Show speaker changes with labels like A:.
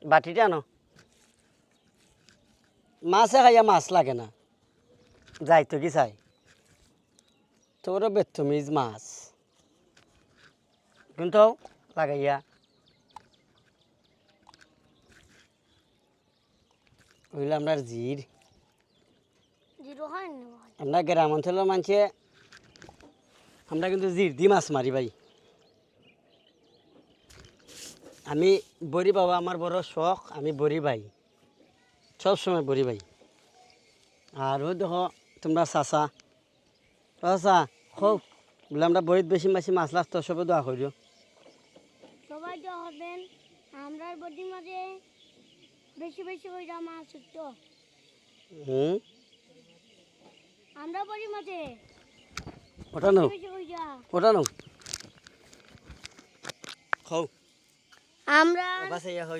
A: বাটিটা আনো মাছে খাইয়া মাছ লাগে না যাই তো কি চাই তোরও বেতমিজ মাছ কিন্তু লাগাইয়া ওইগুলো আপনার জির আমরা গ্রাম অঞ্চলের মানুষে আমরা কিন্তু জির দি মাছ মারি ভাই আমি বড়ি বাবা আমার বড় শখ আমি বড়ি ভাই সবসময় বড়ি ভাই আর ও দেখো তোমরা চাচা চাচা হোক বলে আমরা বড়িত বেশি বেশি মাছ লাগতো সবে দোয়া করিও
B: সবাই দোয়া করবেন আমরা বডির মাঝে বেশি বেশি কইরা মাছ উঠতো আমরা বডির মাঝে
A: ওটা নাও
B: বেশি কইরা
A: ওটা নাও খাও
B: আমরা
A: বাসাইয়া হইও